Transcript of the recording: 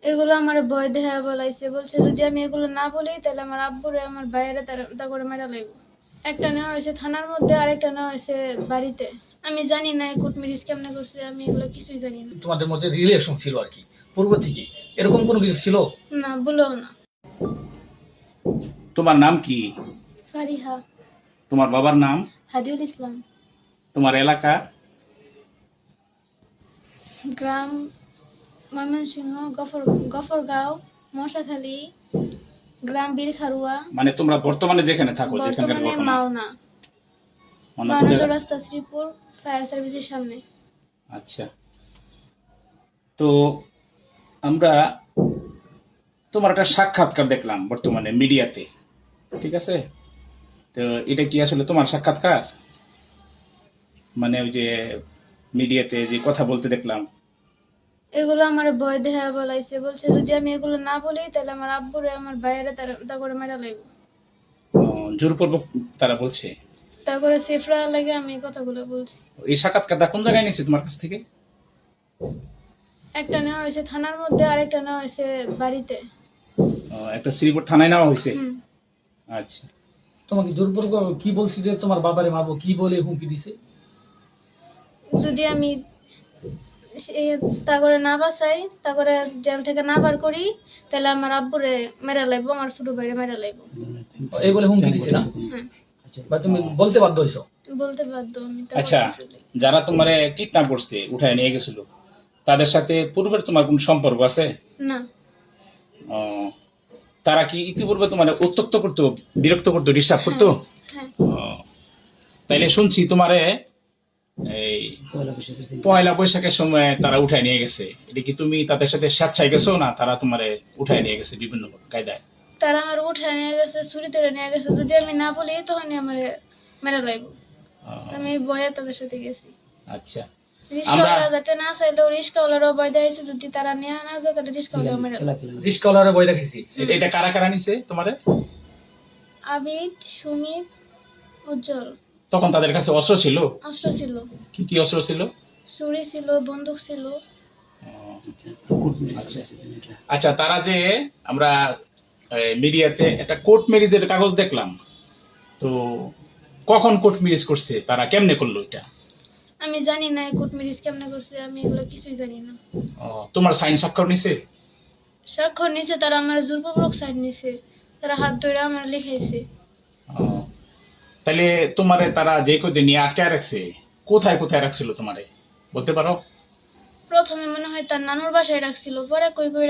এগুলো আমার ভয় দেখা বলাইছে, বলছে যদি আমি এগুলো না বলি তাহলে আমার আব্বুরে আমার ভাইয়েরা তা করে মেরা লাগবে। একটা নেওয়া হয়েছে থানার মধ্যে, আরেকটা নেওয়া হয়েছে বাড়িতে। আমি জানি না কোর্ট ম্যারেজ কেমনে করছে, আমি এগুলো কিছুই জানি না। তোমাদের মধ্যে রিলেশন ছিল আর কি পূর্ব থেকে, এরকম কোনো কিছু ছিল? না, বলেও না। তোমার নাম কি? ফারিহা। তোমার বাবার নাম? হাদিউল ইসলাম। তোমার এলাকা? গ্রাম ময়মনসিংহ, গফরগাঁও, মশাখালী, গ্রাম বীরখারুয়া। মানে তোমরা বর্তমানে যেখানে থাকো, যেখানকার বর্তমানে ঘটনা? মাওনা, মানে মাওনা কোথায়? চৌরাস্তা, শ্রীপুর ফায়ার সার্ভিসের সামনে। আচ্ছা, তো আমরা তোমার একটা সাক্ষাৎকার দেখলাম বর্তমানে মিডিয়াতে, ঠিক আছে? তো এটা কি আসলে তোমার সাক্ষাৎকার? মানে ওই যে মিডিয়াতে যে কথা বলতে দেখলাম। এগুলো আমার ভয় দেখা বলাইছে, বলছে যদি আমি এগুলো না বলি তাহলে আমার আব্বুরে আমার ভাইয়েরা তা করে মেরা লাগবে। জোরপূর্বক তারা বলছে। তারপরে সেফরা লাগে আমি এই কথাগুলো বলছি। এই সাক্ষাৎকারটা কোন জায়গায় নিয়েছে তোমার কাছ থেকে? একটা নেওয়া হয়েছে থানার মধ্যে, আরেকটা নেওয়া হয়েছে বাড়িতে। একটা শ্রীপুর থানায় নেওয়া হয়েছে। হুম। আচ্ছা, তোমাকে জোরপূর্বক কি বলছি যে তোমার বাবারে মারবো, কি বলে হুমকি দিছে? যদি আমি তা করে না বাঁচাই, তা করে জেল থেকে না বার করি, তাহলে আমার আব্বুরে মেরা লাগবো, আমার ছোট ভাইরে মেরা লাগবো। এই বলে হুমকি দিছে না? হ্যাঁ, বা তুমি বলতে বাধ্য হইছো? বলতে বাধ্য আমি। আচ্ছা, যারা তোমারে কিডন্যাপ করছে, উঠায় নিয়ে গেছিল, তাদের সাথে পূর্বের তোমার কোন সম্পর্ক আছে? না। ও, তারা কি ইতিপূর্বে তোমার উত্ত্যক্ত করতো, বিরক্ত করতো, ডিস্টার্ব করতো? হ্যাঁ। ও, তাইলে শুনছি তোমারে এই পয়লা বৈশাখের সময় তারা উঠায় নিয়ে গেছে। এটা কি তুমি তাদের সাথে স্বেচ্ছায় গেছো, না তারা তোমারে উঠায় নিয়ে গেছে বিভিন্ন কায়দায়? তারা আমার উঠায় নিয়ে গেছে, চুরি করে নিয়ে গেছে। যদি আমি না বলি তখনই আমার মেরা লাগবো। ও, আমি ভয়ে তাদের সাথে গেছি। আচ্ছা, রিস্কাওয়ালা যাতে না চাইলেও রিস্কাওয়ালারও ভয় দিয়েছে, যদি তারা নিয়ে না যায় তাহলে রিস্কাওয়ালাও মেরা লাগবে। রিস্কাওয়ালারে বই রাখিছি। এটা কারা কারা নিছে তোমারে? আবিদ, সুমিত, উজ্জ্বল। তখন তাদের কাছে অস্ত্র ছিল? অস্ত্র ছিল, কি কি অস্ত্র ছিল? ছুরি ছিল, বন্দুক ছিল। আচ্ছা, তারা যে আমরা মিডিয়াতে একটা কোর্ট ম্যারেজের কাগজ দেখলাম, তো কখন কোর্ট ম্যারেজ করছে, তারা কেমনে করলো এটা? আমি জানি না কোর্ট ম্যারেজ কেমনে করছে, আমি এগুলো কিছুই জানি না। তোমার সাইন স্বাক্ষর নিছে? স্বাক্ষর নিছে, তারা আমার জোরপূর্বক সাইন নিছে, তারা হাত ধরে আমার লিখাইছে। তাহলে তোমারে তারা যে কদিন নিয়ে আটকায় রাখছে, কোথায় কোথায় রাখছিল তোমারে বলতে পারো? প্রথমে মনে হয় তার নানুর বাসায় রাখছিল, পরে কই কই